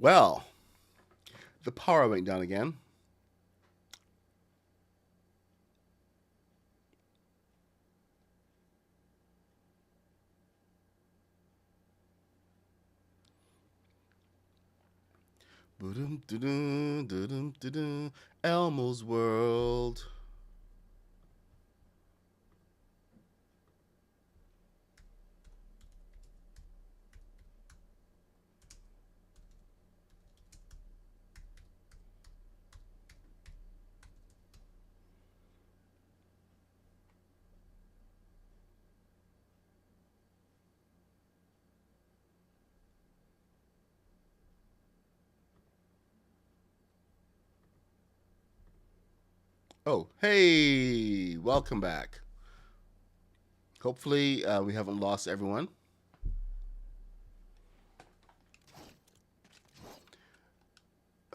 Well, the power went down again. Elmo's World. Oh, hey, welcome back. Hopefully, we haven't lost everyone.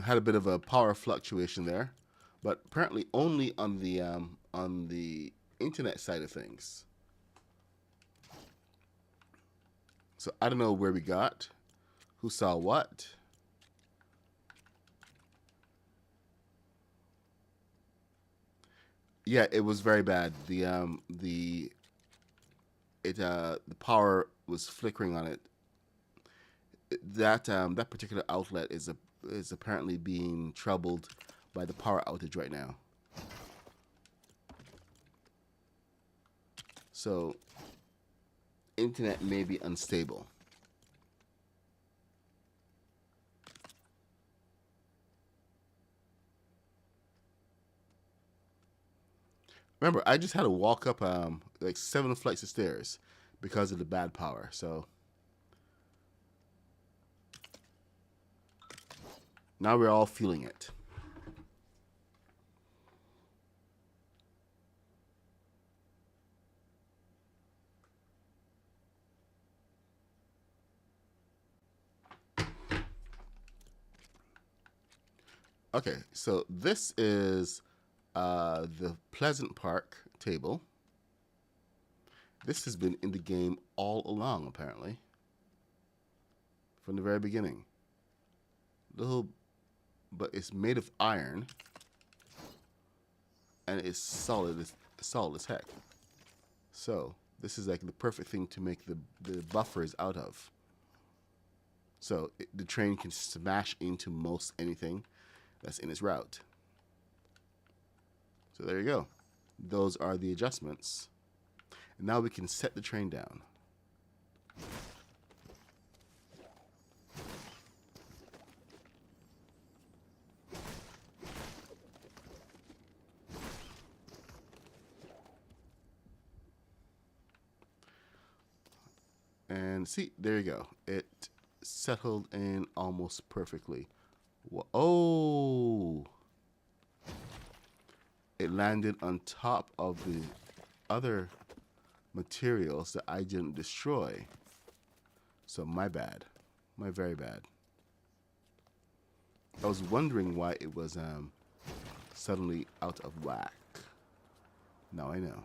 Had a bit of a power fluctuation there, but apparently only on the internet side of things. So I don't know where we got, who saw what. Yeah, it was very bad. The power was flickering on it. That particular outlet is apparently being troubled by the power outage right now. So internet may be unstable. Remember, I just had to walk up like 7 flights of stairs because of the bad power. So now we're all feeling it. Okay, so this is the Pleasant Park table. This has been in the game all along, apparently, from the very beginning. Little, but it's made of iron, and it's solid as heck. So this is like the perfect thing to make the buffers out of. So the train can smash into most anything that's in its route. So there you go. Those are the adjustments. And now we can set the train down. And see, there you go. It settled in almost perfectly. Oh! It landed on top of the other materials that I didn't destroy. So my bad. My very bad. I was wondering why it was suddenly out of whack. Now I know.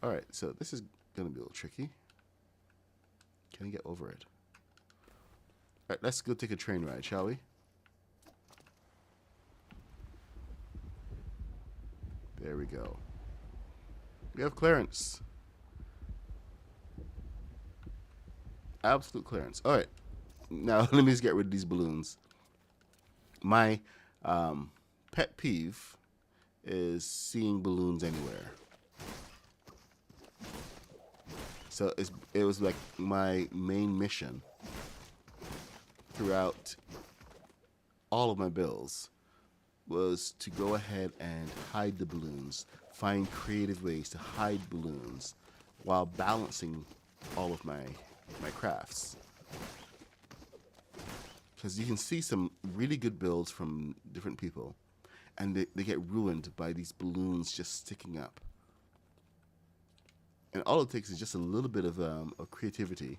Alright, so this is going to be a little tricky. Can I get over it? Alright, let's go take a train ride, shall we? There we go. We have clearance. Absolute clearance. Alright, now let me just get rid of these balloons. My pet peeve is seeing balloons anywhere. So it was like my main mission throughout all of my builds was to go ahead and hide the balloons, find creative ways to hide balloons while balancing all of my crafts. Because you can see some really good builds from different people, and they get ruined by these balloons just sticking up. And all it takes is just a little bit of creativity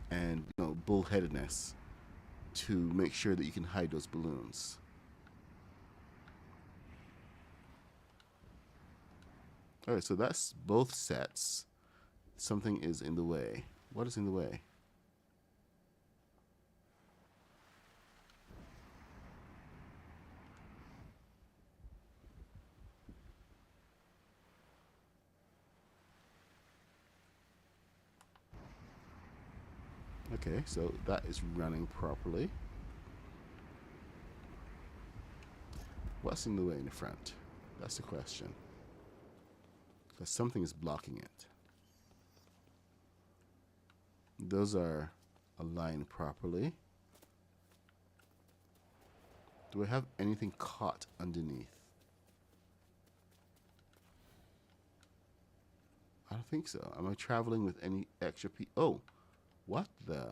and bullheadedness to make sure that you can hide those balloons. All right, so that's both sets. something is in the way. What is in the way? Okay, so that is running properly. What's in the way in the front? That's the question. Because something is blocking it. Those are aligned properly. Do I have anything caught underneath? I don't think so. Am I traveling with any extra Oh, what the?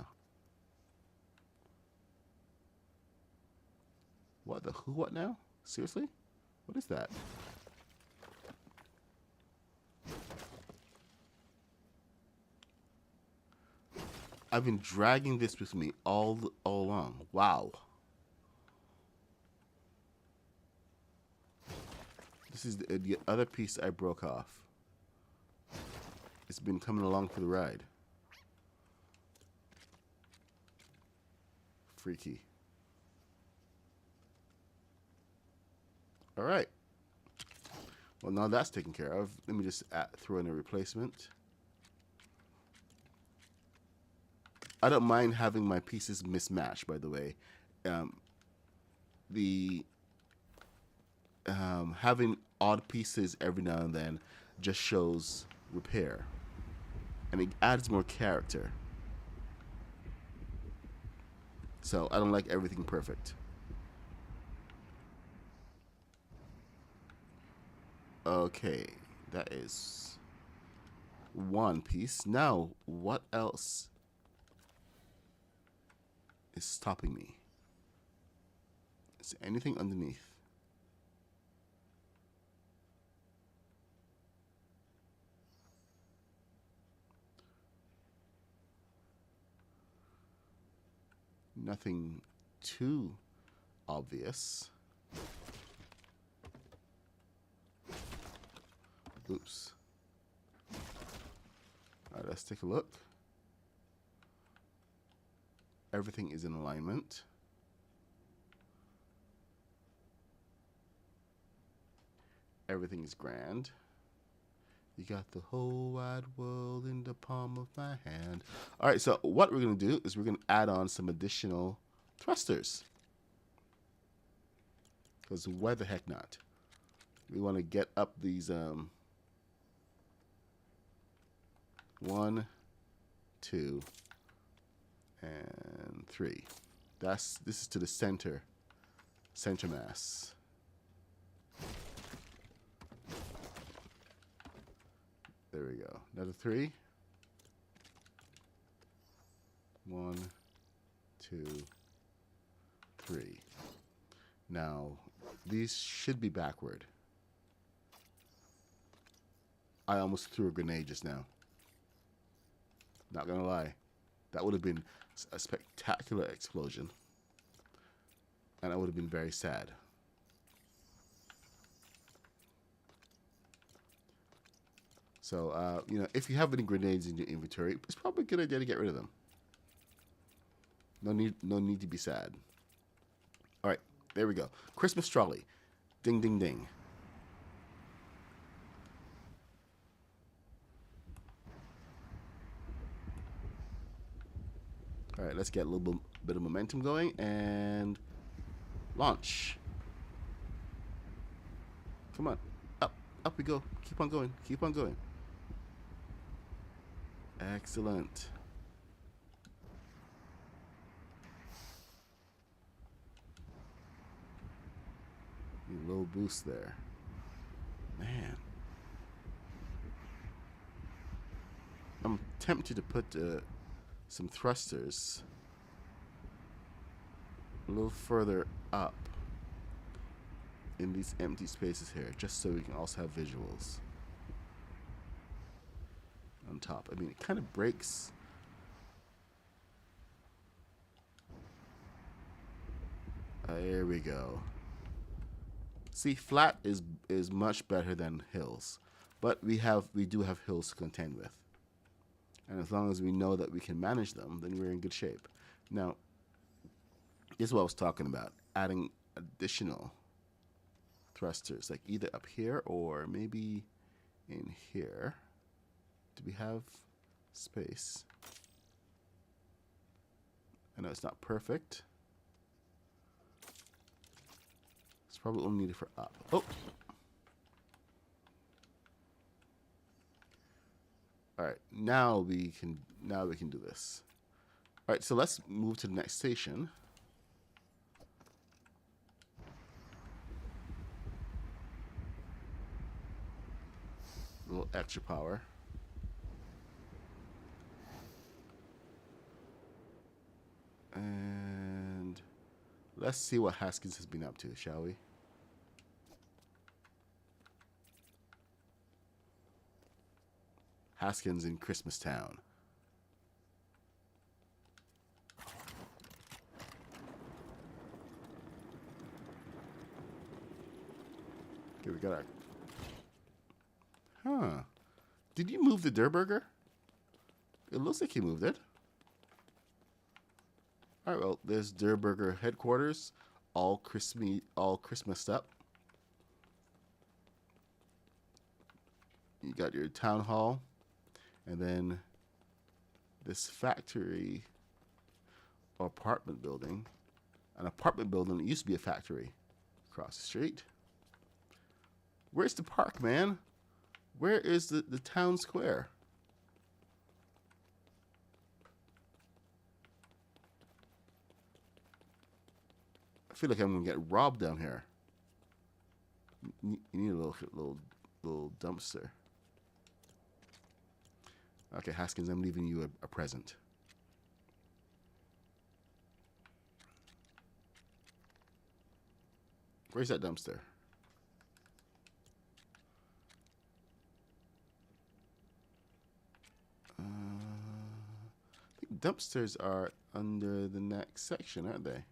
What the who? What now? Seriously? What is that? I've been dragging this with me all along. Wow. This is the other piece I broke off. It's been coming along for the ride. Freaky. All right. Well, now that's taken care of. Let me just throw in a replacement. I don't mind having my pieces mismatched, by the way. Having odd pieces every now and then just shows repair. And it adds more character. So I don't like everything perfect. Okay, that is one piece. Now, what else is stopping me? Is there anything underneath? Nothing too obvious. Oops. All right, let's take a look. Everything is in alignment. Everything is grand. You got the whole wide world in the palm of my hand. All right, so what we're going to do is we're going to add on some additional thrusters. Because why the heck not? We want to get up these 1, 2, and 3. This is to the center mass. There we go. Another 3. 1, 2, 3. Now, these should be backward. I almost threw a grenade just now. Not gonna lie. That would have been a spectacular explosion. And I would have been very sad. So, if you have any grenades in your inventory, it's probably a good idea to get rid of them. No need to be sad. All right, there we go. Christmas trolley. Ding, ding, ding. All right, let's get a little bit of momentum going and launch. Come on, up we go. Keep on going, keep on going. Excellent. A little boost there. Man. I'm tempted to put some thrusters a little further up in these empty spaces here, just so we can also have visuals on top. I mean, it kind of breaks. There we go. See, flat is much better than hills, but we do have hills to contend with. And as long as we know that we can manage them, then we're in good shape. Now, this is what I was talking about, adding additional thrusters, like either up here or maybe in here. Do we have space? I know it's not perfect. It's probably only needed for up. Oh! Alright, now we can do this. Alright, so let's move to the next station. A little extra power. And let's see what Haskins has been up to, shall we? Haskins in Christmas Town. Okay, we got our... Huh. Did you move the Durburger? It looks like you moved it. Alright, well, there's Durburger headquarters. All Christmased up. You got your town hall. And then this factory or apartment building. An apartment building that used to be a factory across the street. Where's the park, man? Where is the town square? I feel like I'm gonna get robbed down here. You need a little dumpster. Okay, Haskins, I'm leaving you a present. Where's that dumpster? I think dumpsters are under the next section, aren't they?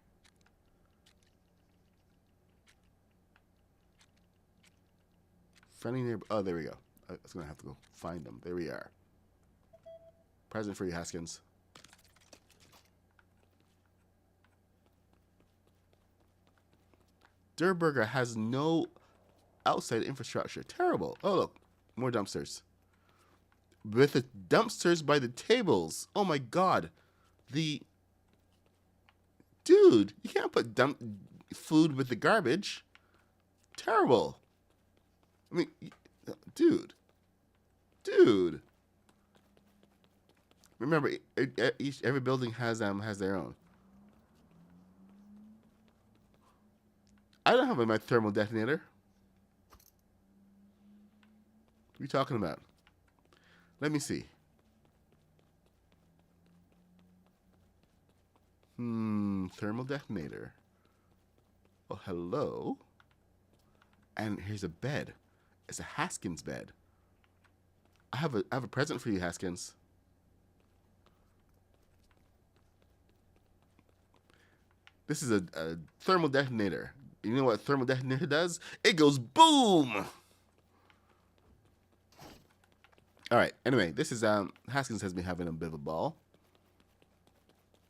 Friendly neighbor. Oh, there we go. I was going to have to go find them. There we are. Present for you, Haskins. Durburger has no outside infrastructure. Terrible. Oh, look. More dumpsters. With the dumpsters by the tables. Oh, my God. Dude, you can't put food with the garbage. Terrible. I mean, dude. Remember, every building has their own. I don't have my thermal detonator. What are you talking about? Let me see. Thermal detonator. Oh, hello. And here's a bed. It's a Haskins bed. I have a present for you, Haskins. This is a thermal detonator. You know what a thermal detonator does? It goes boom! Alright, anyway, this is, Haskins has been having a bit of a ball.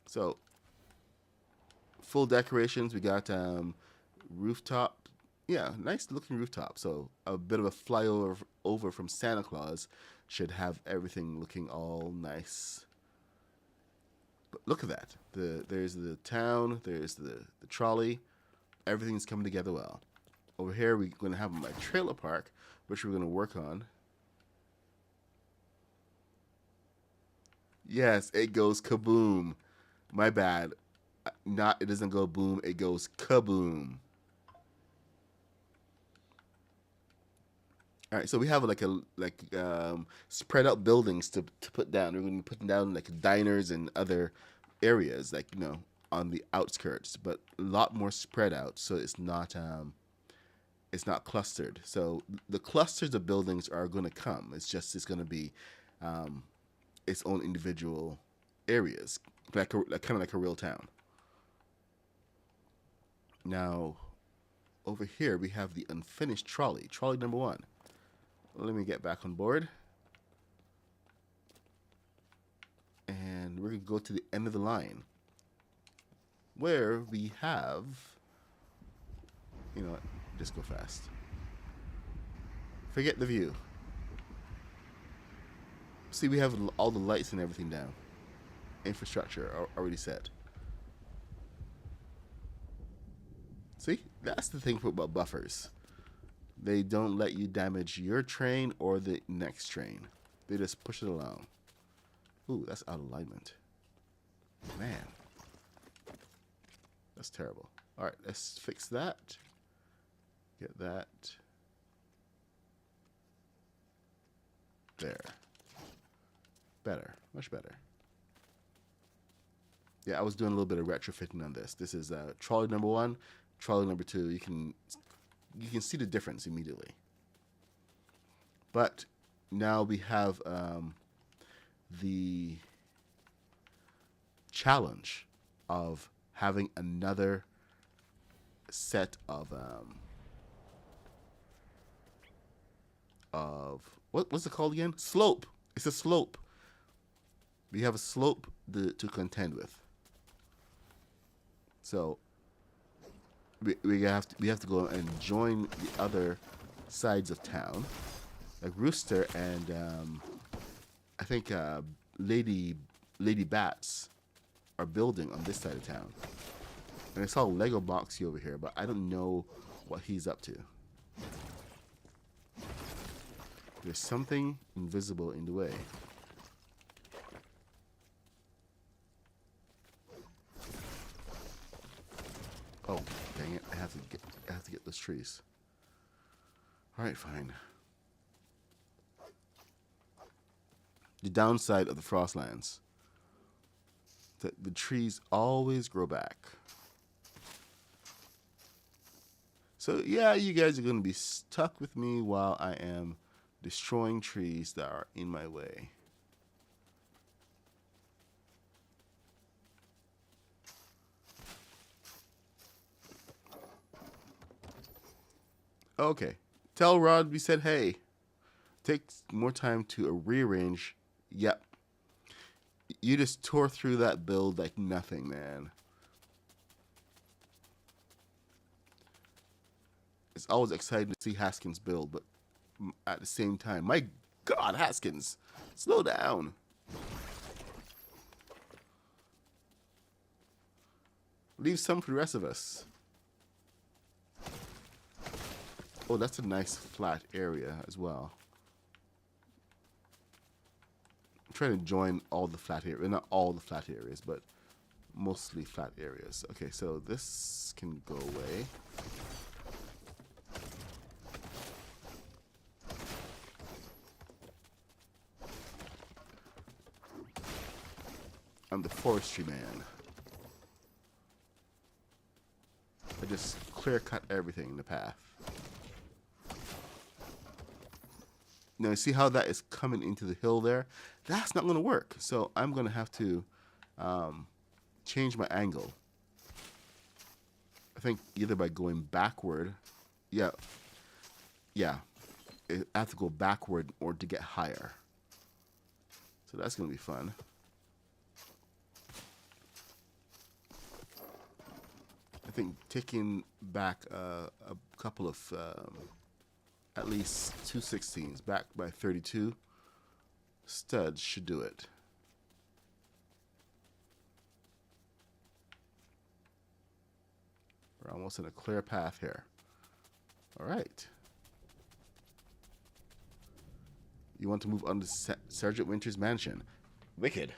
So, full decorations. We got, rooftop. Yeah, nice looking rooftop. So, a bit of a flyover from Santa Claus should have everything looking all nice. But look at that. There's the town, there's the trolley. Everything's coming together well. Over here, we're going to have my trailer park, which we're going to work on. Yes, it goes kaboom. My bad. It doesn't go boom, it goes kaboom. All right, so we have like spread out buildings to put down. We're going to be putting down like diners and other areas, like, you know, on the outskirts, but a lot more spread out, so it's not clustered. So the clusters of buildings are going to come. It's going to be its own individual areas, kind of like a real town. Now, over here we have the unfinished trolley. Trolley number 1. Let me get back on board. and we're going to go to the end of the line where we have, you know what, just go fast. Forget the view. See, we have all the lights and everything down. Infrastructure already set. See, that's the thing about buffers. They don't let you damage your train or the next train. They just push it along. Ooh, that's out of alignment. Man. That's terrible. Alright, let's fix that. Get that. There. Better. Much better. Yeah, I was doing a little bit of retrofitting on this. This is trolley number 1, trolley number 2. You can see the difference immediately. But now we have the challenge of having another set of what's it called again? Slope. It's a slope. We have a slope to contend with. So we have to go and join the other sides of town, like Rooster and I think Lady Bats are building on this side of town. And I saw Lego Boxy over here, but I don't know what he's up to. There's something invisible in the way. Oh, dang it. I have to get those trees. Alright, fine. The downside of the Frostlands, that the trees always grow back. So yeah, you guys are going to be stuck with me while I am destroying trees that are in my way. Okay. Tell Rod we said hey. Takes more time to rearrange. Yep. You just tore through that build like nothing, man. It's always exciting to see Haskins build, but at the same time, my God, Haskins, slow down. Leave some for the rest of us. Oh, that's a nice flat area as well. I'm trying to join all the flat areas, not all the flat areas, but mostly flat areas. Okay, so this can go away. I'm the forestry man. I just clear cut everything in the path. Now, you see how that is coming into the hill there? That's not going to work. So I'm going to have to change my angle. I think either by going backward. Yeah. I have to go backward or to get higher. So that's going to be fun. I think taking back a couple of, at least 216s back by 32 studs should do it. We're almost in a clear path here. All right. You want to move on to Sergeant Winter's mansion. Wicked.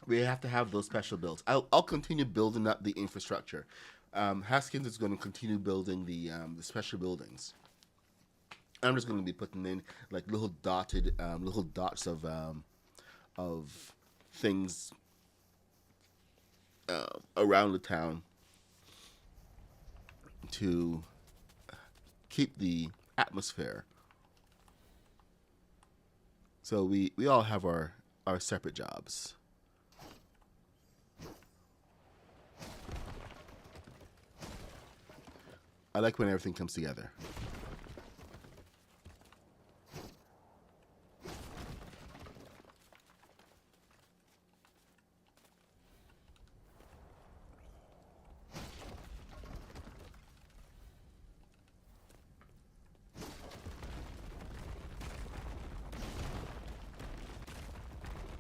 We have to have those special builds. I'll continue building up the infrastructure. Haskins is going to continue building the special buildings. I'm just going to be putting in like little dotted little dots of things around the town to keep the atmosphere. So we all have our separate jobs. I like when everything comes together.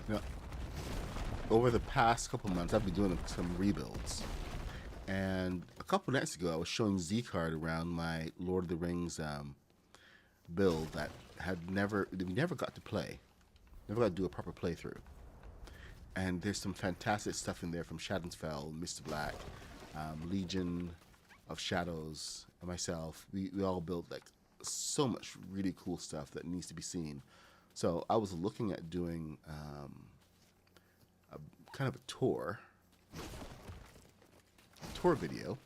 Now, over the past couple months, I've been doing some rebuilds. And a couple nights ago, I was showing Z-Card around my Lord of the Rings build that never got to play, never got to do a proper playthrough. And there's some fantastic stuff in there from Shadowfell, Mr. Black, Legion of Shadows, and myself. We all built like so much really cool stuff that needs to be seen. So I was looking at doing a kind of a tour video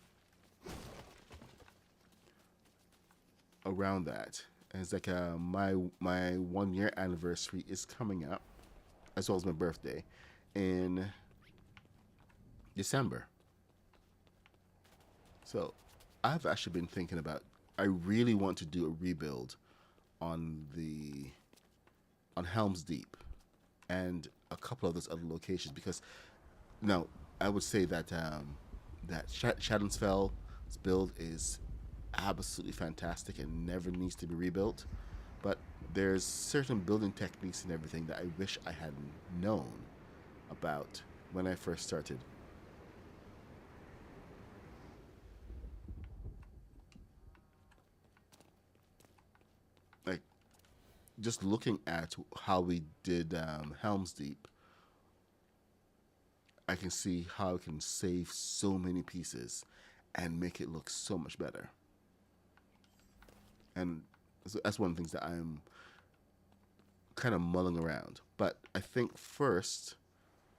around that. And it's like my 1 year anniversary is coming up, as well as my birthday in December. So I've actually been thinking about, I really want to do a rebuild on Helm's Deep and a couple of those other locations, because now I would say that Shadowfell's build is absolutely fantastic and never needs to be rebuilt, but there's certain building techniques and everything that I wish I had known about when I first started. Like, just looking at how we did Helm's Deep, I can see how I can save so many pieces and make it look so much better. And so that's one of the things that I'm kind of mulling around. But I think first,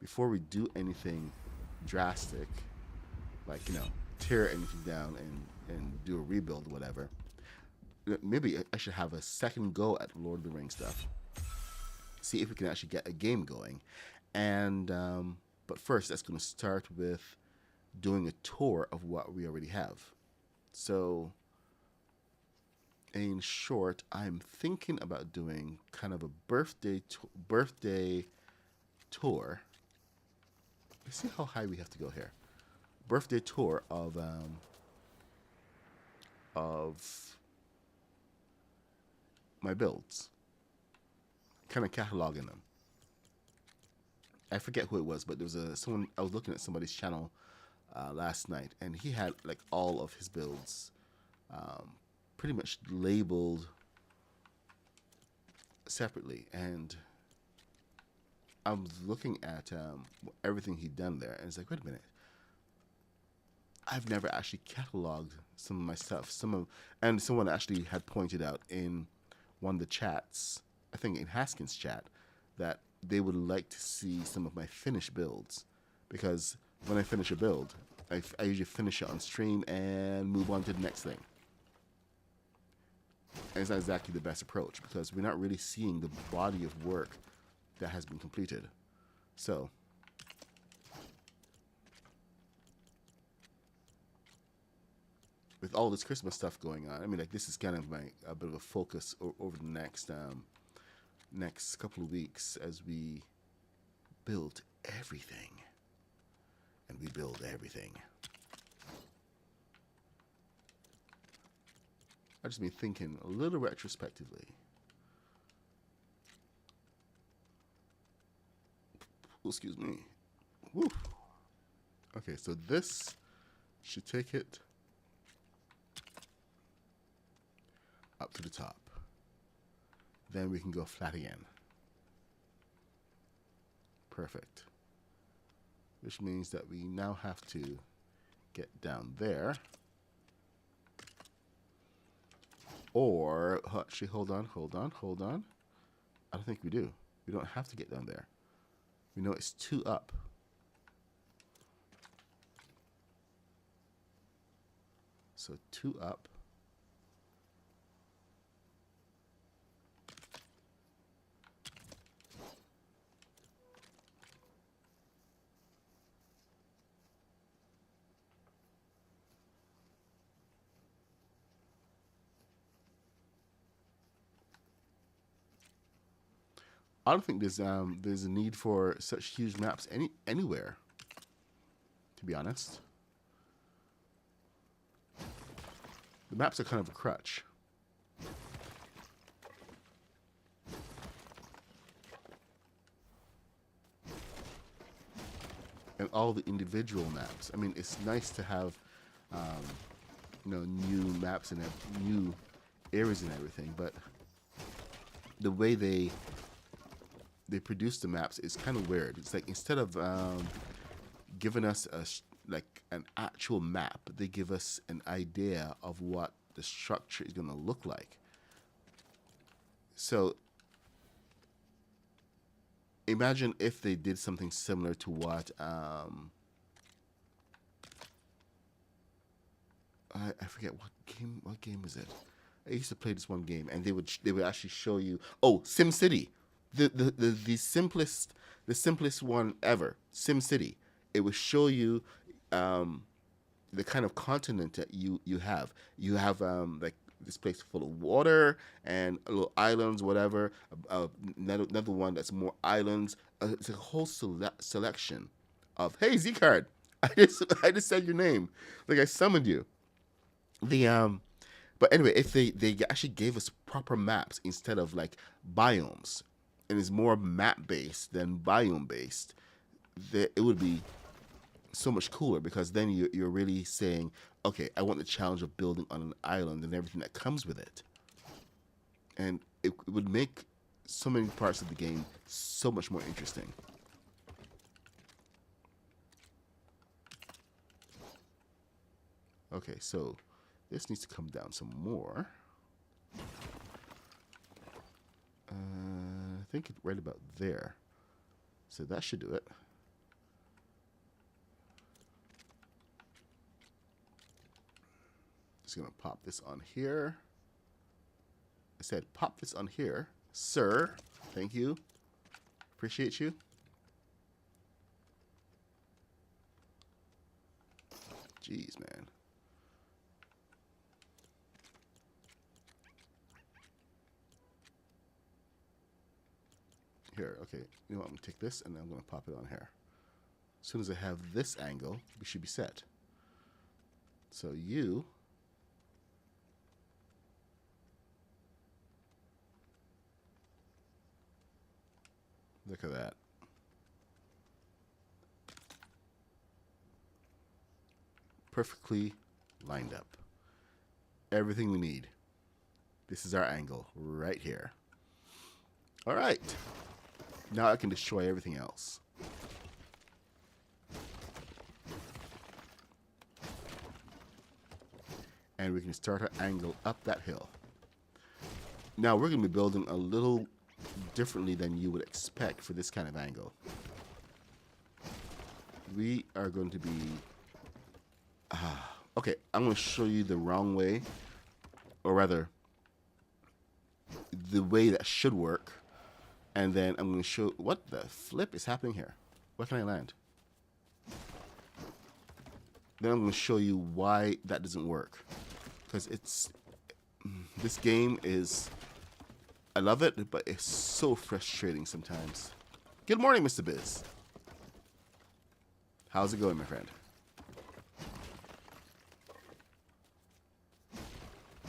before we do anything drastic, like, tear anything down and do a rebuild or whatever, maybe I should have a second go at Lord of the Rings stuff. See if we can actually get a game going. And but first, that's going to start with doing a tour of what we already have. So, in short, I'm thinking about doing kind of a birthday tour. Let's see how high we have to go here. Birthday tour of my builds, kind of cataloging them. I forget who it was, but there was someone. I was looking at somebody's channel last night, and he had like all of his builds pretty much labeled separately, and I was looking at everything he'd done there, and it's like, wait a minute, I've never actually cataloged some of my stuff. And someone actually had pointed out in one of the chats, I think in Haskins' chat, that they would like to see some of my finished builds, because when I finish a build, I usually finish it on stream and move on to the next thing. And it's not exactly the best approach, because we're not really seeing the body of work that has been completed. So, with all this Christmas stuff going on, I mean, like, this is kind of a bit of a focus over the next couple of weeks, as we build everything. And we build everything. I've just been thinking a little retrospectively. Oh, excuse me. Woo. Okay, so this should take it up to the top. Then we can go flat again. Perfect. Which means that we now have to get down there. Or, actually, hold on. I don't think we do. We don't have to get down there. We know it's 2 up. So 2 up. I don't think there's a need for such huge maps anywhere, to be honest. The maps are kind of a crutch. and all the individual maps. I mean, it's nice to have, new maps and new areas and everything, but the way they produce the maps is kind of weird. It's like instead of giving us like an actual map, they give us an idea of what the structure is going to look like. So imagine if they did something similar to what I forget what game was it. I used to play this one game, and they would actually show you, SimCity, the simplest one ever, SimCity. It would show you the kind of continent that you have. You have like this place full of water and little islands, whatever. Another one that's more islands. It's a whole selection of. Hey, Z-Card, I just said your name, like I summoned you. But anyway, if they actually gave us proper maps instead of like biomes, and it's more map based than biome based, it would be so much cooler, because then you're really saying, okay, I want the challenge of building on an island and everything that comes with it. And it would make so many parts of the game so much more interesting. Okay, so this needs to come down some more. I think it's right about there. So that should do it. Just going to pop this on here. I said pop this on here. Sir, thank you. Appreciate you. Jeez, man. Here, okay. You know what? I'm going to take this and then I'm going to pop it on here. As soon as I have this angle, we should be set. So you... Look at that. Perfectly lined up. Everything we need. This is our angle right here. All right. Now I can destroy everything else. And we can start our angle up that hill. Now we're going to be building a little differently than you would expect for this kind of angle. We are going to be... okay, I'm going to show you the wrong way, or rather, the way that should work. And then I'm going to show what the flip is happening here. Where can I land? Then I'm going to show you why that doesn't work. Because this game is... I love it, but it's so frustrating sometimes. Good morning, Mr. Biz. How's it going, my friend?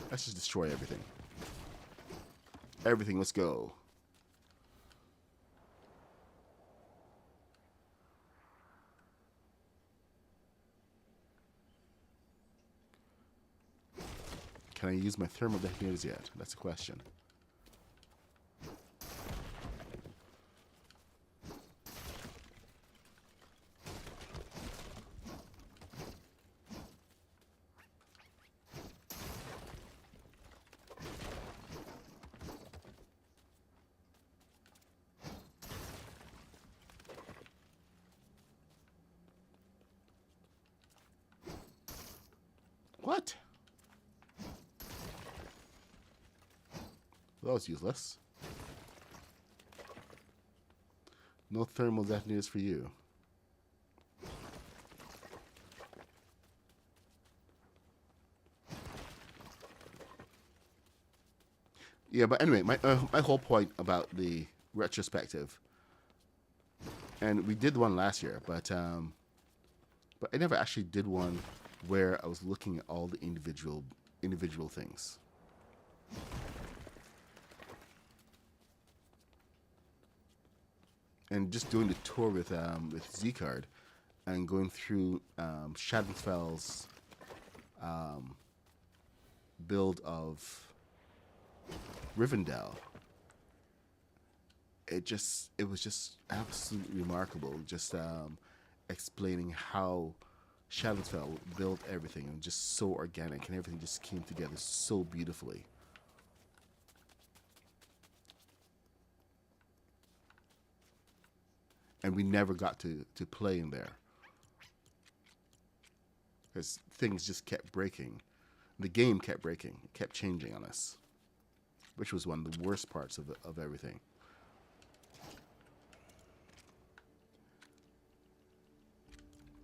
Let's just destroy everything. Everything, let's go. Can I use my thermal detonators yet? That's the question. What? That was useless. No thermal detonators for you. Yeah, but anyway, my whole point about the retrospective, and we did one last year, but I never actually did one where I was looking at all the individual things. And just doing the tour with Z-Card, and going through Shadowfell's build of Rivendell, it was just absolutely remarkable. Just explaining how Shadowfell built everything, and just so organic, and everything just came together so beautifully. And we never got to play in there because things just kept breaking. The game kept breaking, it kept changing on us, which was one of the worst parts of everything.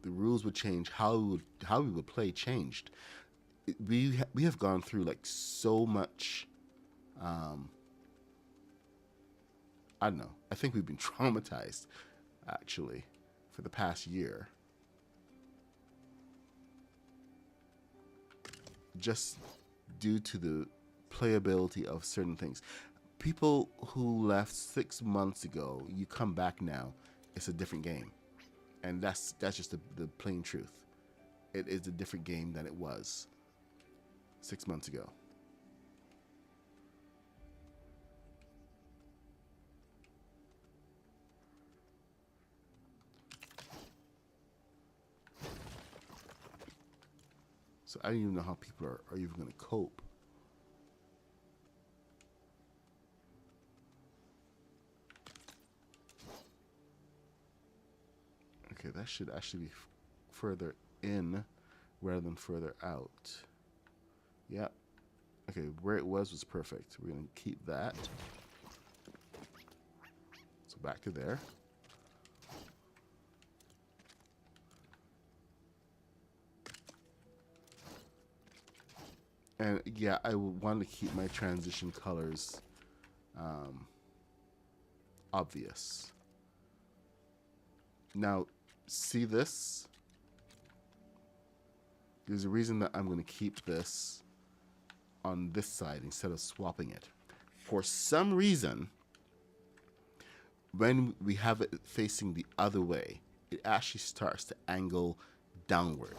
The rules would change, how we would play changed. We have gone through like so much. I don't know. I think we've been traumatized, actually, for the past year. Just due to the playability of certain things. People who left 6 months ago, you come back now, it's a different game. And that's just the plain truth. It is a different game than it was 6 months ago. So I don't even know how people are even going to cope. Okay, that should actually be further in rather than further out. Yep. Okay, where it was perfect. We're going to keep that. So back to there. And yeah, I want to keep my transition colors obvious. Now, see this? There's a reason that I'm going to keep this on this side instead of swapping it. For some reason, when we have it facing the other way, it actually starts to angle downward.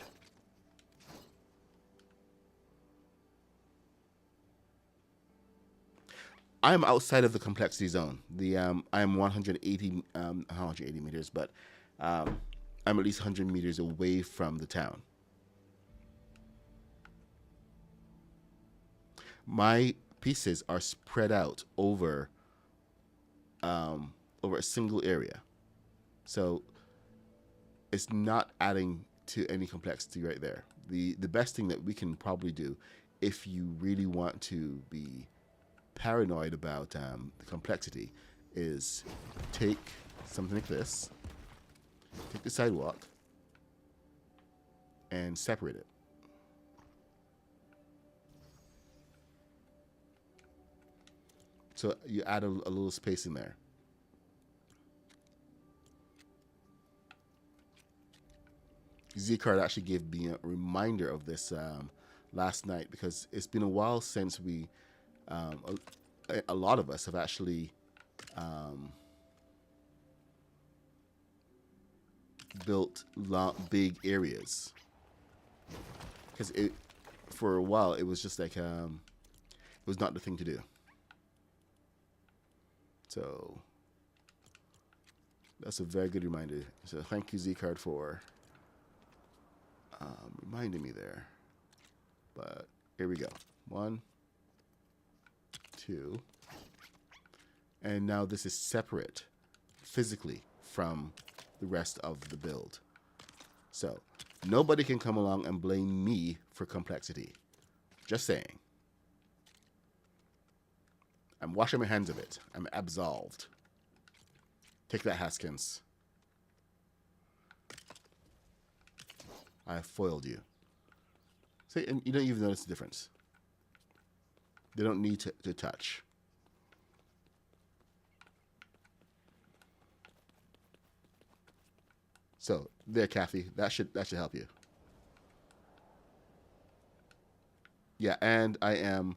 I'm outside of the complexity zone. I'm 180 meters, but I'm at least 100 meters away from the town. My pieces are spread out over a single area, so it's not adding to any complexity right there. The best thing that we can probably do, if you really want to be paranoid about the complexity, is take something like this, take the sidewalk, and separate it. So you add a little space in there. Z-Card actually gave me a reminder of this last night, because it's been a while since we a lot of us have actually built big areas, because for a while it was just like it was not the thing to do. So that's a very good reminder. So thank you, Z-Card, for reminding me there. But here we go. 1, 2, and now this is separate physically from the rest of the build. So nobody can come along and blame me for complexity. Just saying. I'm washing my hands of it. I'm absolved. Take that, Haskins. I have foiled you. See, and you don't even notice the difference. They don't need to touch. So there, Kathy. That should help you. Yeah, and I am,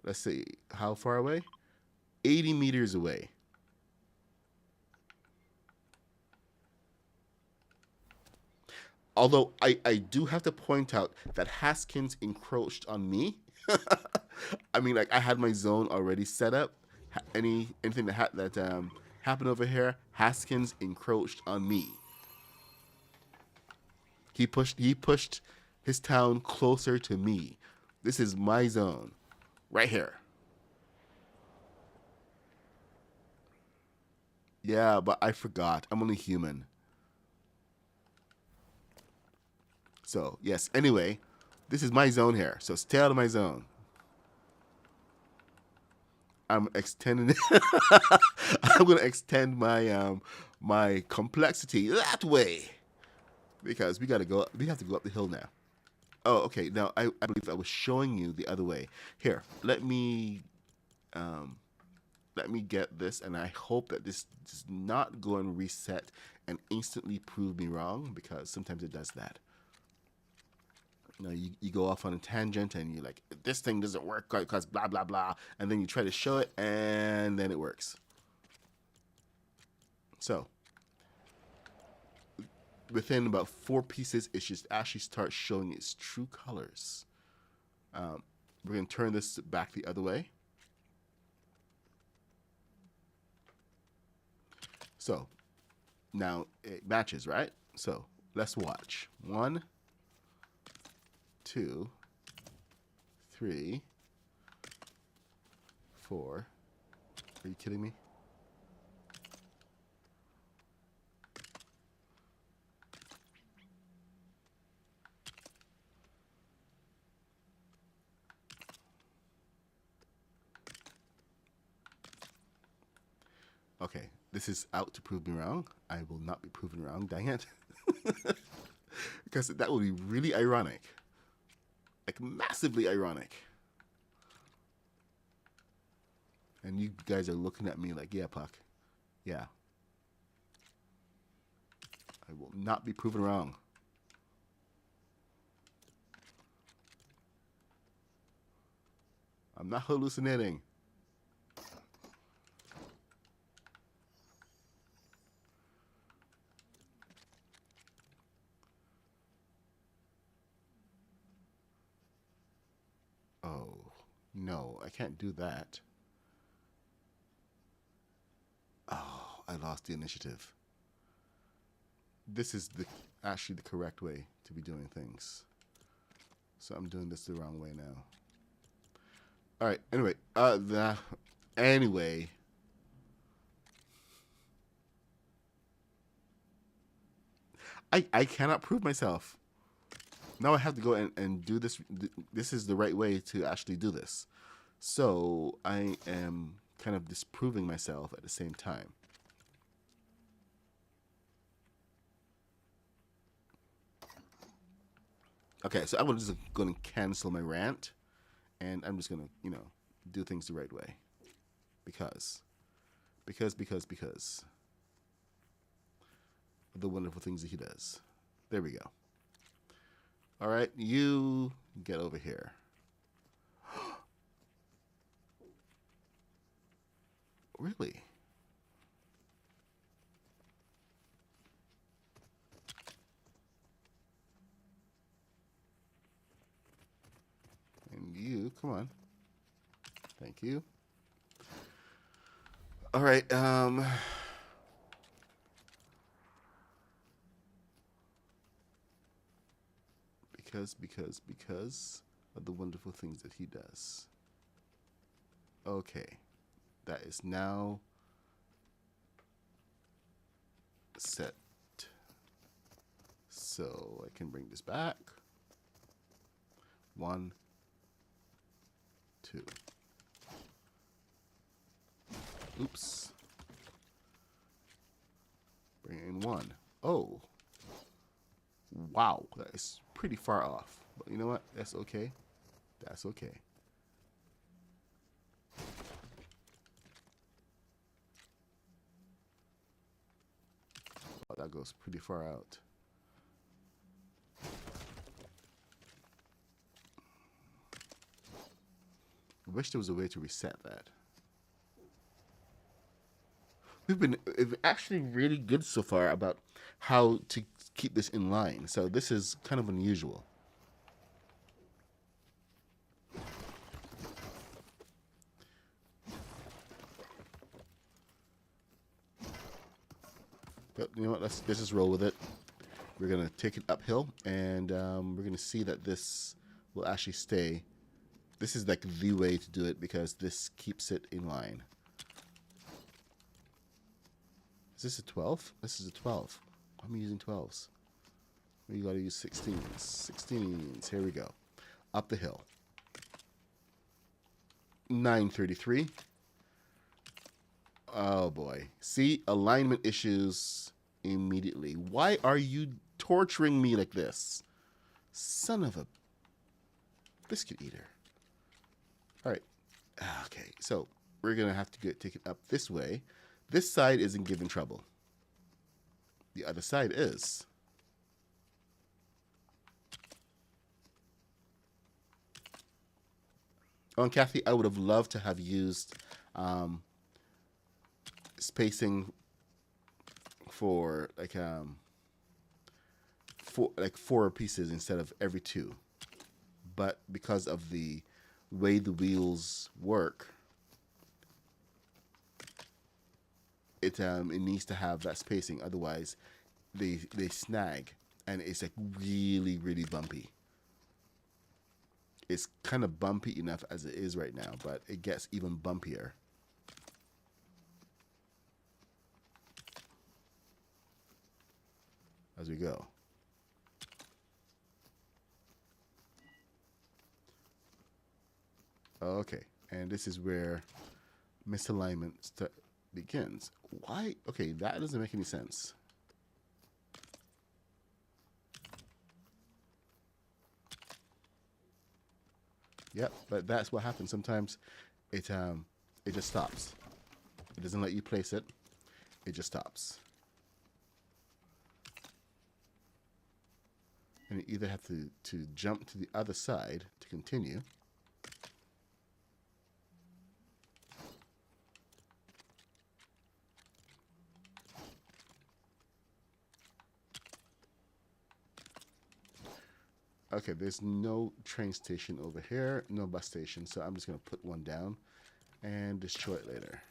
let's see, how far away? 80 meters away. Although I do have to point out that Haskins encroached on me. I mean, like I had my zone already set up. Anything that happened over here, Haskins encroached on me. He pushed his town closer to me. This is my zone, right here. Yeah, but I forgot. I'm only human. So yes. Anyway, this is my zone here. So stay out of my zone. I'm extending. I'm gonna extend my complexity that way because we gotta go. We have to go up the hill now. Oh, okay. Now I believe I was showing you the other way. Here, um, let me get this, and I hope that this does not go and reset and instantly prove me wrong because sometimes it does that. You know, you go off on a tangent and you're like, this thing doesn't work because blah blah blah, and then you try to show it, and then it works. So within about 4 pieces, it should actually start showing its true colors. We're going to turn this back the other way. So now it matches, right? So let's watch. 1, 2, 3, 4. Are you kidding me? Okay, this is out to prove me wrong. I will not be proven wrong, dang it. Because that would be really ironic. Like, massively ironic. And you guys are looking at me like, yeah, Puck. Yeah. I will not be proven wrong. I'm not hallucinating. Oh, no, I can't do that. Oh, I lost the initiative. This is actually the correct way to be doing things. So I'm doing this the wrong way now. All right. Anyway. I cannot prove myself. Now I have to go and do this. This is the right way to actually do this. So I am kind of disproving myself at the same time. Okay, so I'm just going to cancel my rant, and I'm just going to, do things the right way. Because of the wonderful things that he does. There we go. All right, you get over here. Really? And you, come on. Thank you. All right, because of the wonderful things that he does. Okay, that is now set. So I can bring this back. 1, 2. Oops. Bring in 1. Oh. Wow, that is pretty far off. But you know what? That's okay. That's okay. Oh, that goes pretty far out. I wish there was a way to reset that. we've actually really good so far about how to keep this in line. So this is kind of unusual. But you know what? Let's just roll with it. We're gonna take it uphill, and we're gonna see that this will actually stay. This is like the way to do it because this keeps it in line. Is this a 12? This is a 12. I'm using 12s. We gotta use 16s. 16s. Here we go. Up the hill. 933. Oh boy. See, alignment issues immediately. Why are you torturing me like this? Son of a biscuit eater. Alright. Okay, so we're gonna have to take it up this way. This side isn't giving trouble. The other side is. Oh, and Kathy, I would have loved to have used spacing for like 4 pieces instead of every 2. But because of the way the wheels work, it needs to have that spacing. Otherwise, they snag, and it's like really, really bumpy. It's kind of bumpy enough as it is right now, but it gets even bumpier as we go. Okay, and this is where misalignment begins. Why? Okay, that doesn't make any sense. Yep, but that's what happens. Sometimes it just stops. It doesn't let you place it. It just stops. And you either have to jump to the other side to continue. Okay, there's no train station over here, no bus station, so I'm just going to put one down and destroy it later.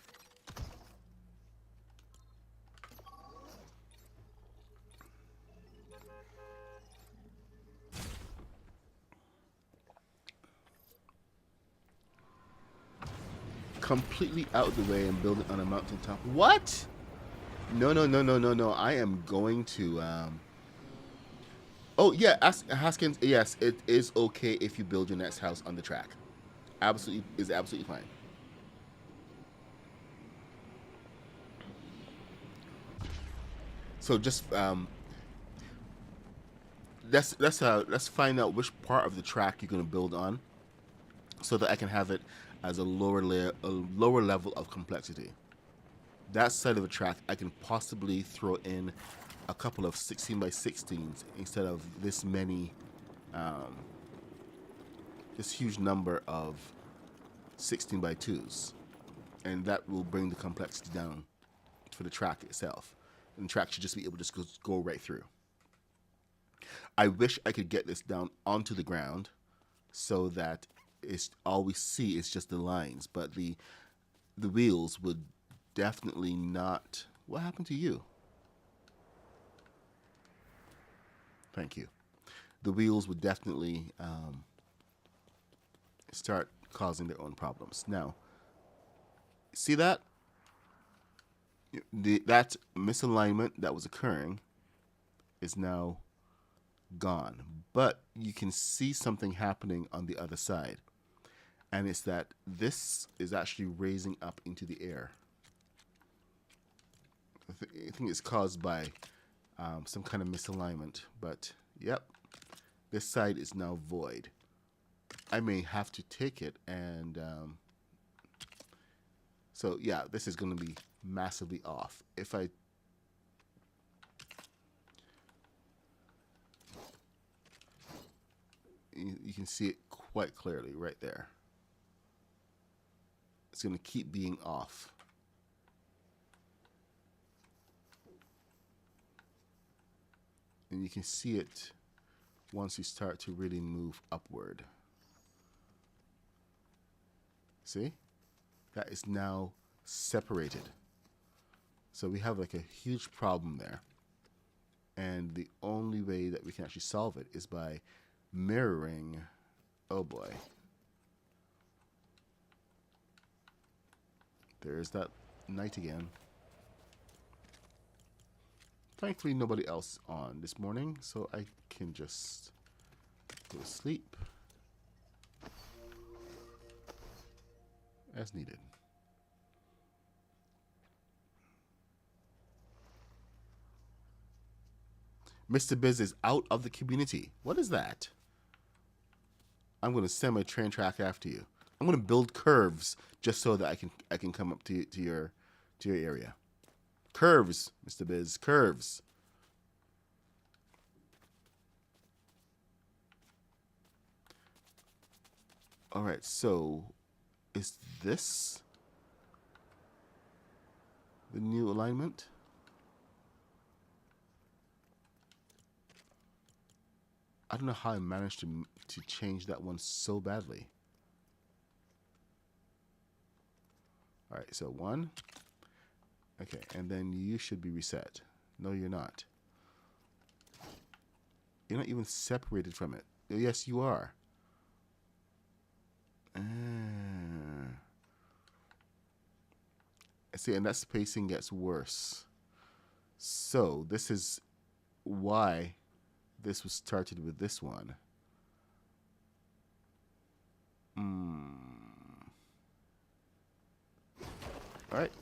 Completely out of the way and build it on a mountaintop. What? No, no, no, no, no, no. I am going to... Oh, yeah, Haskins, yes, it is okay if you build your next house on the track. Absolutely, is absolutely fine. So just let's find out which part of the track you're going to build on, so that I can have it as a lower level of complexity. That side of the track, I can possibly throw in a couple of 16 by 16s instead of this many, this huge number of 16 by 2s, and that will bring the complexity down for the track itself. And the track should just be able to just go right through. I wish I could get this down onto the ground so that it's all we see is just the lines, but the wheels would definitely not. What happened to you? Thank you. The wheels would definitely start causing their own problems. Now, see that? That misalignment that was occurring is now gone. But you can see something happening on the other side. And it's that this is actually raising up into the air. I think it's caused by some kind of misalignment. But, yep, this side is now void. I may have to take it and... so, yeah, this is going to be massively off. If I... You can see it quite clearly right there. It's going to keep being off. And you can see it once you start to really move upward. See? That is now separated. So we have like a huge problem there. And the only way that we can actually solve it is by mirroring. Oh boy. There's that night again. Thankfully, nobody else on this morning, so I can just go to sleep as needed. Mr. Biz is out of the community. What is that? I'm going to send my train track after you. I'm going to build curves just so that I can come up to your area. Curves, Mr. Biz, curves. All right, so is this the new alignment? I don't know how I managed to change that one so badly. All right, so 1. Okay, and then you should be reset. No, you're not. You're not even separated from it. Yes, you are. See, and that spacing gets worse. So this is why this was started with this one. All right.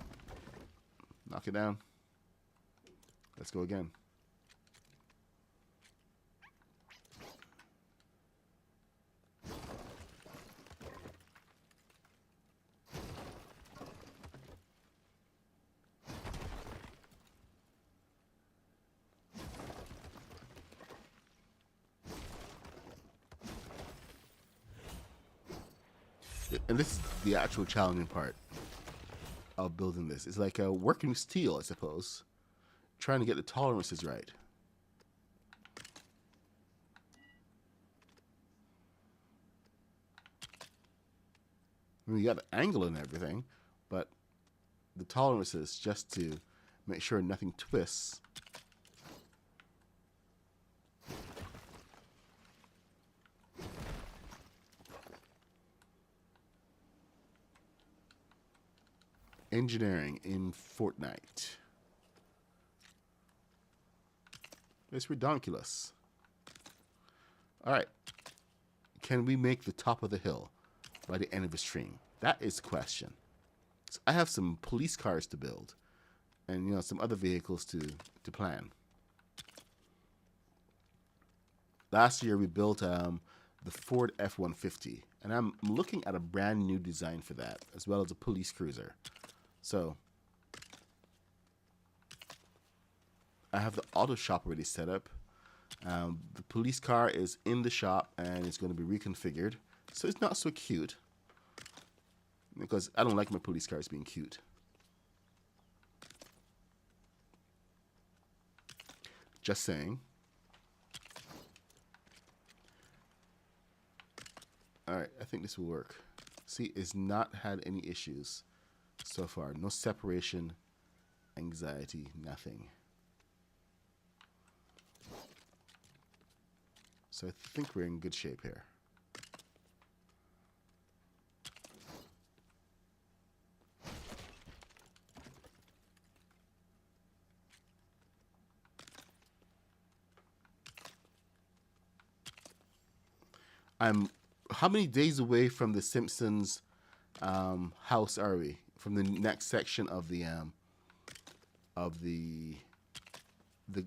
Knock it down. Let's go again. And this is the actual challenging part of building this. It's like working with steel, I suppose. Trying to get the tolerances right. I mean, you got the angle and everything, but the tolerances just to make sure nothing twists. Engineering in Fortnite. It's ridiculous. All right. Can we make the top of the hill by the end of the stream? That is the question. So I have some police cars to build and, you know, some other vehicles to plan. Last year we built the Ford F-150, and I'm looking at a brand new design for that, as well as a police cruiser. So I have the auto shop already set up. The police car is in the shop and it's going to be reconfigured. So it's not so cute, because I don't like my police cars being cute. Just saying. All right, I think this will work. See, it's not had any issues so far. No separation, anxiety, nothing. So I think we're in good shape here. How many days away from the Simpsons house are we? From the next section of the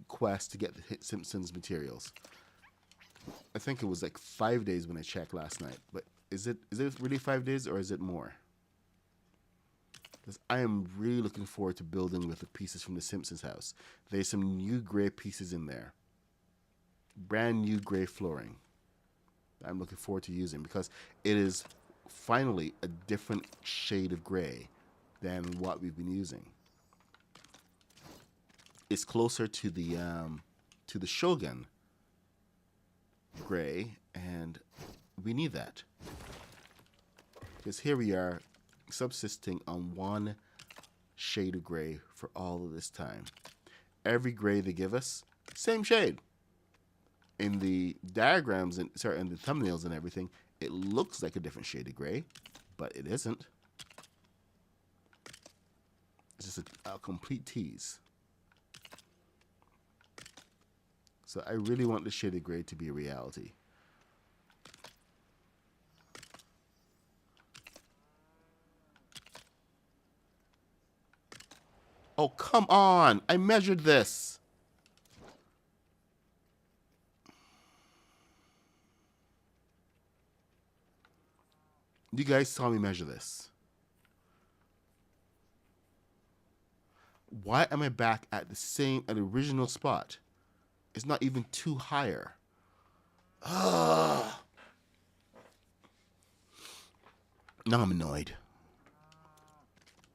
quest to get the Simpsons materials. I think it was like 5 days when I checked last night. But is it really 5 days, or is it more? Because I am really looking forward to building with the pieces from the Simpsons house. There's some new gray pieces in there. Brand new gray flooring. I'm looking forward to using, because it is finally a different shade of gray than what we've been using. It's closer to the to the Shogun gray, and we need that. Because here we are subsisting on one shade of gray for all of this time. Every gray they give us, same shade. In the diagrams and in the thumbnails and everything, it looks like a different shade of gray, but it isn't. It's just a complete tease. So I really want the shade of gray to be a reality. Oh, come on! I measured this! You guys saw me measure this. Why am I back at the original spot? It's not even 2 higher. Ugh. Now I'm annoyed.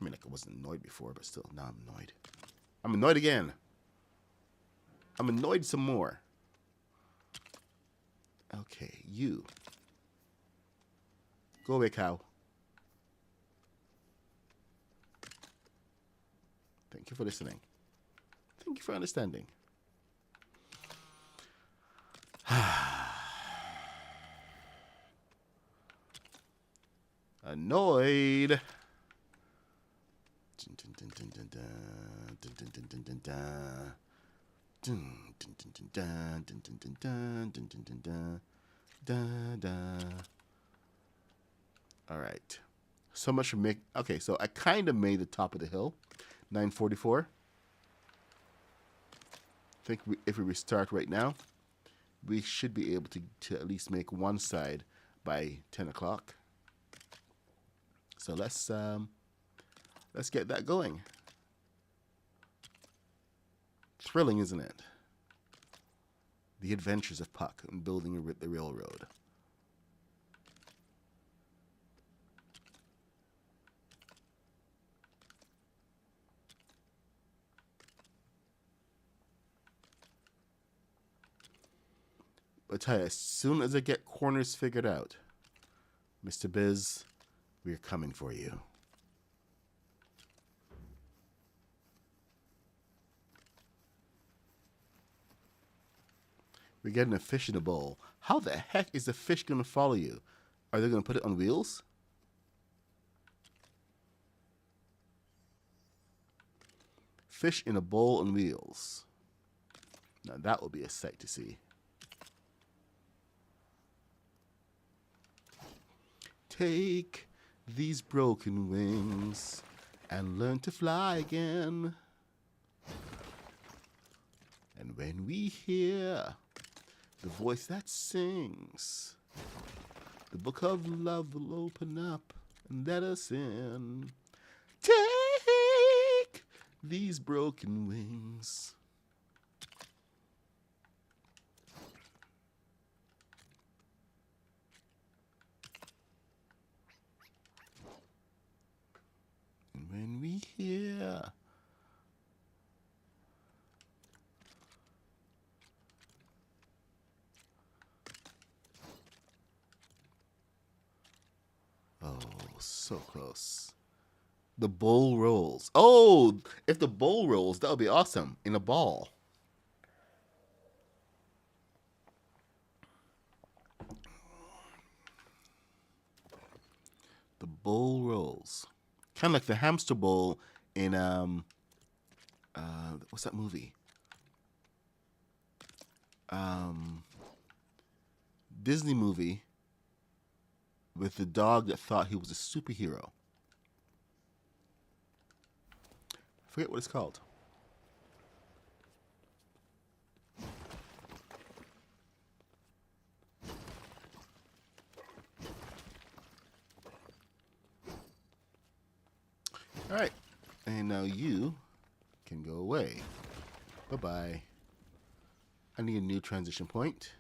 I mean, like I wasn't annoyed before, but still, now I'm annoyed. I'm annoyed again. I'm annoyed some more. Okay, you. Go away, cow. Thank you for listening. Thank you for understanding. Annoyed. All right. So much for make. Okay, so I kind of made the top of the hill. 944. I think if we restart right now, we should be able to at least make one side by 10 o'clock. So let's get that going. Thrilling, isn't it? The adventures of Puck and building the railroad. I tell you, as soon as I get corners figured out, Mr. Biz, we're coming for you. We're getting a fish in a bowl. How the heck is the fish going to follow you? Are they going to put it on wheels? Fish in a bowl on wheels. Now that will be a sight to see. Take these broken wings and learn to fly again. And when we hear the voice that sings, the book of love will open up and let us in. Take these broken wings. And when we hear so close. The bowl rolls. Oh, if the bowl rolls, that would be awesome. In a ball. The bowl rolls. Kind of like the hamster bowl in, what's that movie? Disney movie with the dog that thought he was a superhero. I forget what it's called. All right, and now you can go away. Bye-bye. I need a new transition point.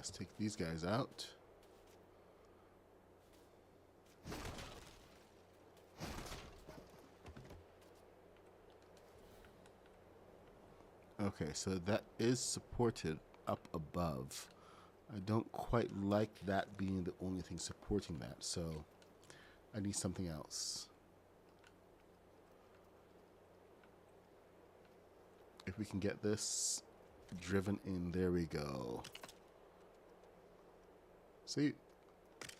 Let's take these guys out. Okay, so that is supported up above. I don't quite like that being the only thing supporting that, so I need something else. If we can get this driven in, there we go. See,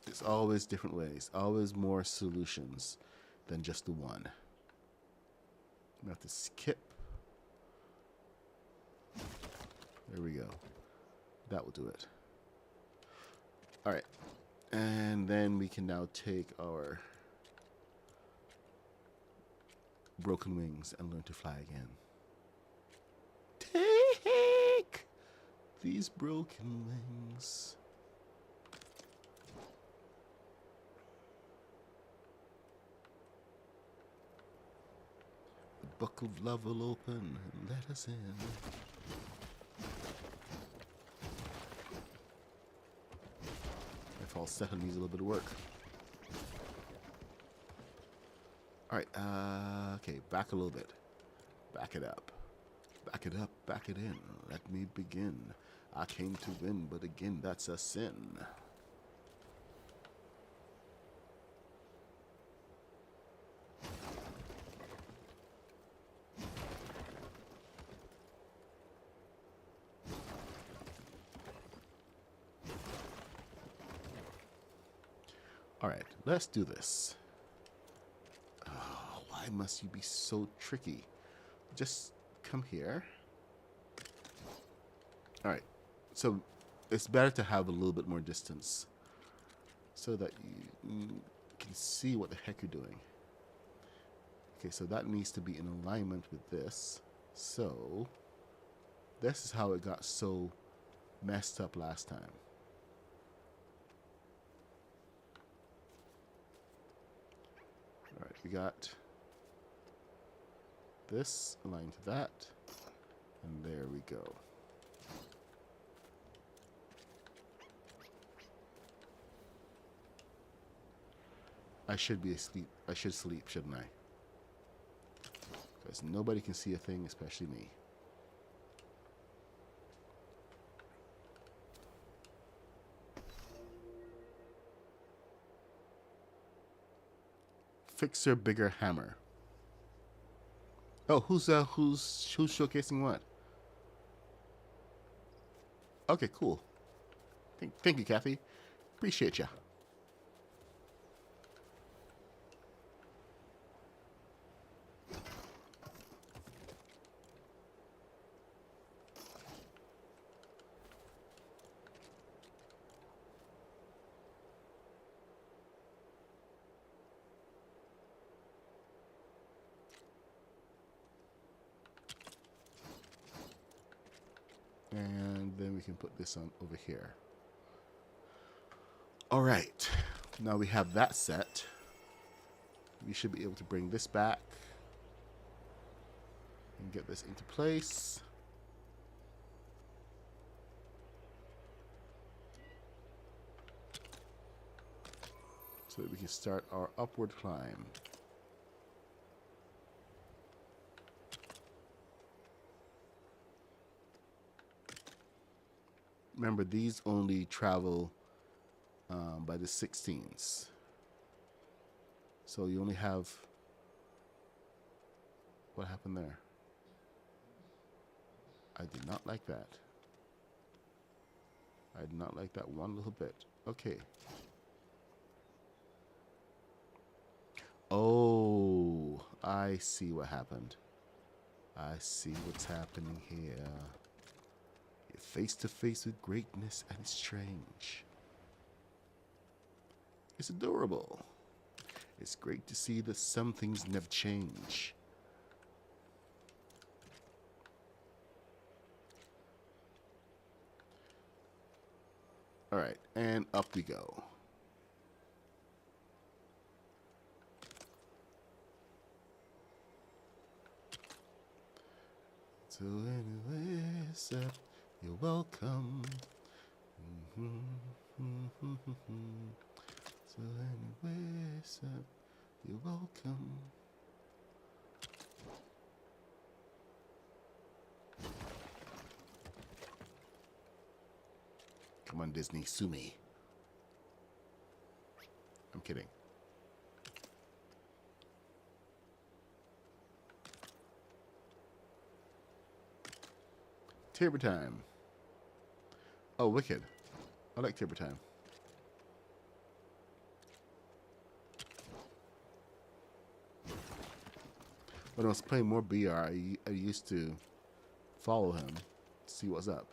it's always different ways, always more solutions than just the one. I'm gonna have to skip. There we go. That will do it. All right, and then we can now take our broken wings and learn to fly again. Take these broken wings. The book of love will open and let us in. My falsetto needs a little bit of work. Alright, okay, back a little bit. Back it up. Back it up, back it in. Let me begin. I came to win, but again, that's a sin. Alright, let's do this. Oh, why must you be so tricky? Just come here. Alright, so it's better to have a little bit more distance so that you can see what the heck you're doing. Okay, so that needs to be in alignment with this. So this is how it got so messed up last time. Alright, we got this aligned to that, and there we go. I should be asleep. I should sleep, shouldn't I? Because nobody can see a thing, especially me. Fixer bigger hammer. Oh, who's showcasing what? Okay, cool. Thank you, Kathy. Appreciate ya. And then we can put this on over here. All right, now we have that set. We should be able to bring this back and get this into place. So that we can start our upward climb. Remember, these only travel by the 16s. So you only have... What happened there? I did not like that. I did not like that one little bit. Okay. Oh, I see what happened. I see what's happening here. You're face to face with greatness and it's strange. It's adorable. It's great to see that some things never change. All right, and up we go. So anyway, you're welcome. So anyway, so you're welcome. Come on, Disney, sue me. I'm kidding. Tabor time. Oh, wicked. I like Tabor time. When I was playing more BR, I used to follow him, see what's up.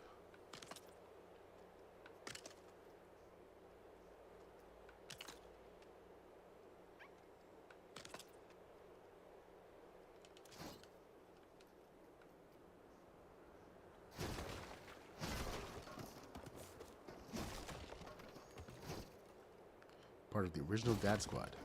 Part of the original Dad Squad.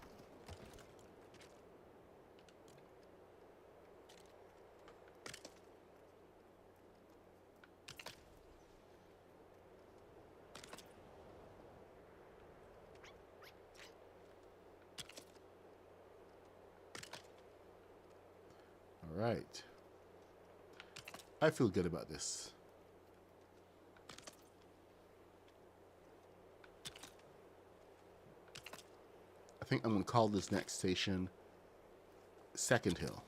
All right. I feel good about this. I think I'm going to call this next station Second Hill.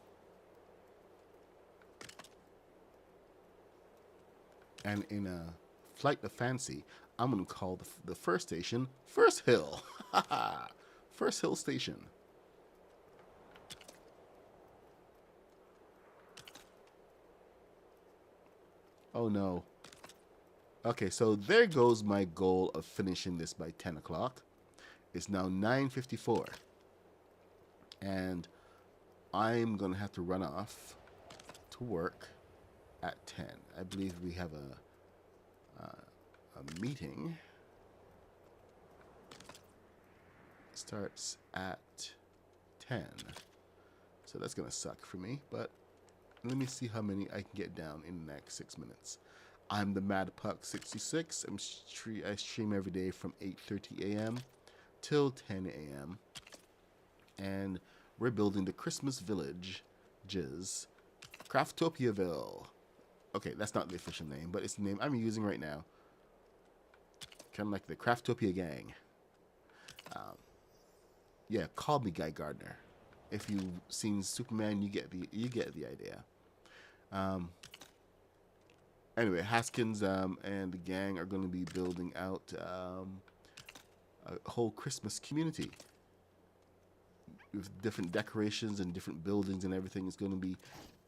And in a flight of fancy, I'm going to call the first station First Hill. First Hill Station. Oh no. Okay, so there goes my goal of finishing this by 10 o'clock. It's now 9:54. And I'm going to have to run off to work at 10. I believe we have a meeting. It starts at 10. So that's going to suck for me, but let me see how many I can get down in the next 6 minutes. I'm the Mad Puck 66. I stream every day from 8:30 a.m. till 10 a.m. And we're building the Christmas Village, Craftopiaville. Okay, that's not the official name, but it's the name I'm using right now. Kind of like the Craftopia gang. Yeah, call me Guy Gardner. If you've seen Superman, you get the idea. Anyway, Haskins and the gang are going to be building out a whole Christmas community with different decorations and different buildings and everything. It's going to be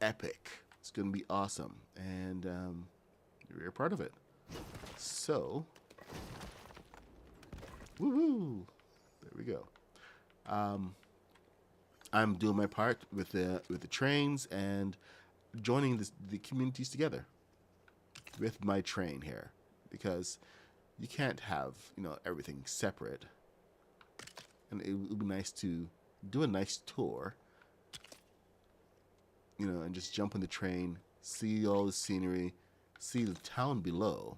epic. It's going to be awesome, and you're a part of it. So, woohoo! There we go. I'm doing my part with the trains and joining the communities together with my train here, because you can't have everything separate, and it would be nice to do a nice tour, and just jump on the train, see all the scenery, see the town below.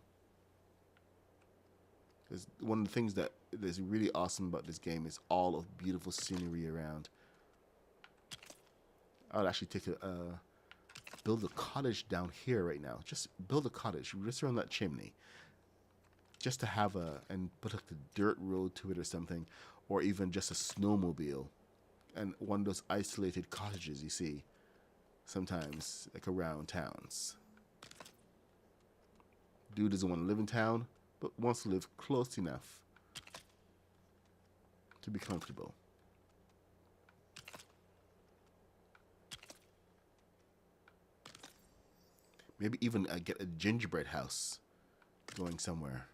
Because one of the things that is really awesome about this game is all of beautiful scenery around. I would actually build a cottage down here right now. Just build a cottage just around that chimney, just to have and put like a dirt road to it or something, or even just a snowmobile, and one of those isolated cottages you see sometimes like around towns. Dude doesn't want to live in town, but wants to live close enough to be comfortable. Maybe even get a gingerbread house going somewhere,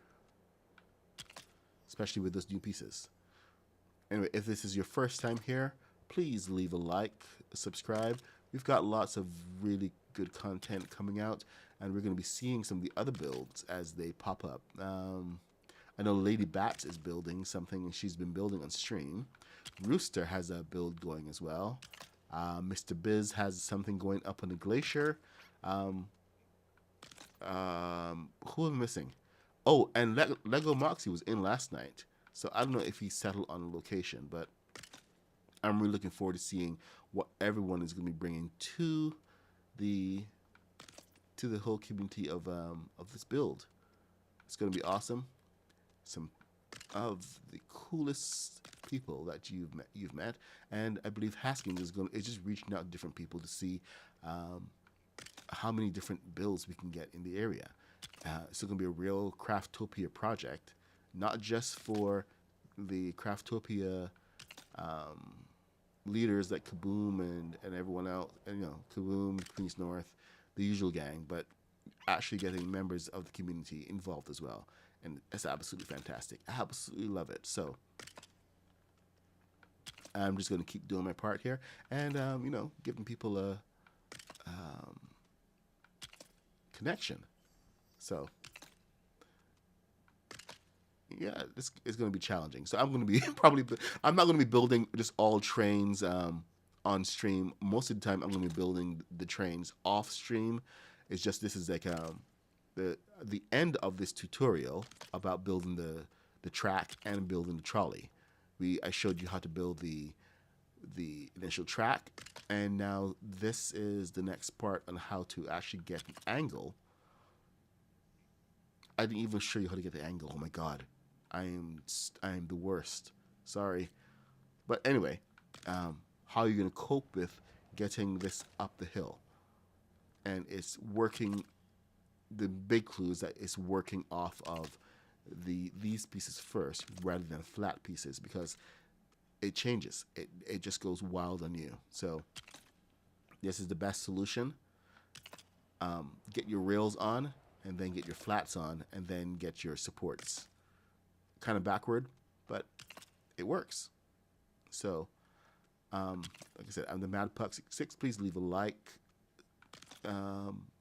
especially with those new pieces. Anyway, if this is your first time here, please leave a like, subscribe. We've got lots of really good content coming out, and we're going to be seeing some of the other builds as they pop up. I know Lady Bats is building something, and she's been building on stream. Rooster has a build going as well. Mr. Biz has something going up on the glacier. Who am I missing? Oh, and Lego Moxie was in last night, so I don't know if he settled on a location, but I'm really looking forward to seeing what everyone is going to be bringing to the whole community of this build. It's going to be awesome. Some of the coolest people that you've met, and I believe Haskins is just reaching out to different people to see how many different builds we can get in the area. It's going to be a real Craftopia project, not just for the Craftopia leaders like Kaboom and everyone else, and Kaboom, Queens North, the usual gang, but actually getting members of the community involved as well. And it's absolutely fantastic. I absolutely love it. So I'm just going to keep doing my part here and, giving people a connection. So, yeah, this is going to be challenging. So I'm going to be I'm not going to be building just all trains on stream. Most of the time, I'm going to be building the trains off stream. It's just this is like the end of this tutorial about building the track and building the trolley. I showed you how to build the initial track, and now this is the next part on how to actually get an angle. I didn't even show you how to get the angle. Oh my god, I am the worst. Sorry, but anyway, how you're gonna cope with getting this up the hill, and it's working. The big clue is that it's working off of these pieces first rather than flat pieces, because it changes. It just goes wild on you. So this is the best solution. Get your rails on, and then get your flats on, and then get your supports. Kind of backward, but it works. So, like I said, I'm the MadPuck6. Please leave a like,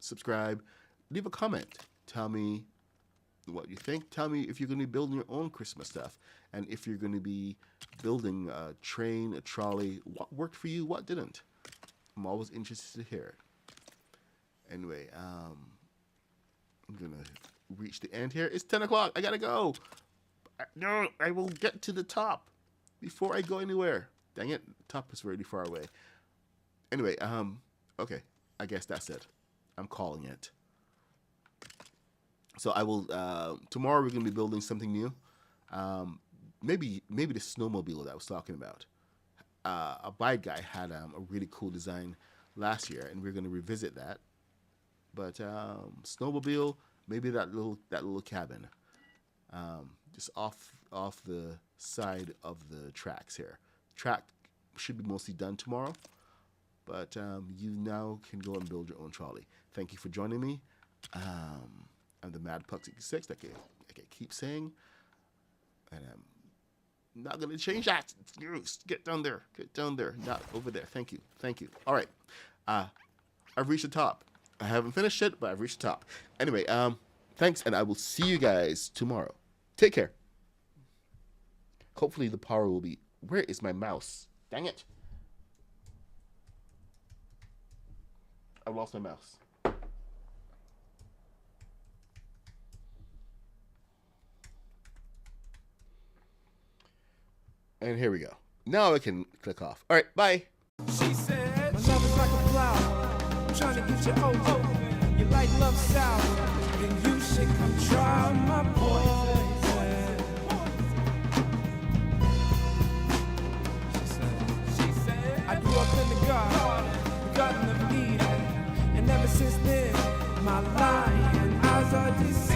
subscribe, leave a comment. Tell me what you think. Tell me if you're going to be building your own Christmas stuff, and if you're going to be building a train, a trolley. What worked for you? What didn't? I'm always interested to hear it. Anyway, I'm going to reach the end here. It's 10 o'clock. I got to go. No, I will get to the top before I go anywhere. Dang it. The top is really far away. Anyway, okay. I guess that's it. I'm calling it. So I will, tomorrow we're going to be building something new. Maybe the snowmobile that I was talking about. A bike guy had a really cool design last year, and we're going to revisit that. But snowmobile, maybe that little cabin, just off the side of the tracks here. Track should be mostly done tomorrow, but you now can go and build your own trolley. Thank you for joining me. I'm the MadPuck6, like I keep saying, and I'm not gonna change that. Get down there, not over there. Thank you. All right, I've reached the top. I haven't finished it, but I've reached the top. Anyway, thanks, and I will see you guys tomorrow. Take care. Hopefully the power will be. Where is my mouse? Dang it! I lost my mouse. And here we go. Now I can click off. All right, bye. She said, my love is like a flower. I'm trying to get you over. You like love sour, then you should come try my poison. She said, I grew up in the garden of Eden, and ever since then, my lying eyes are deceived.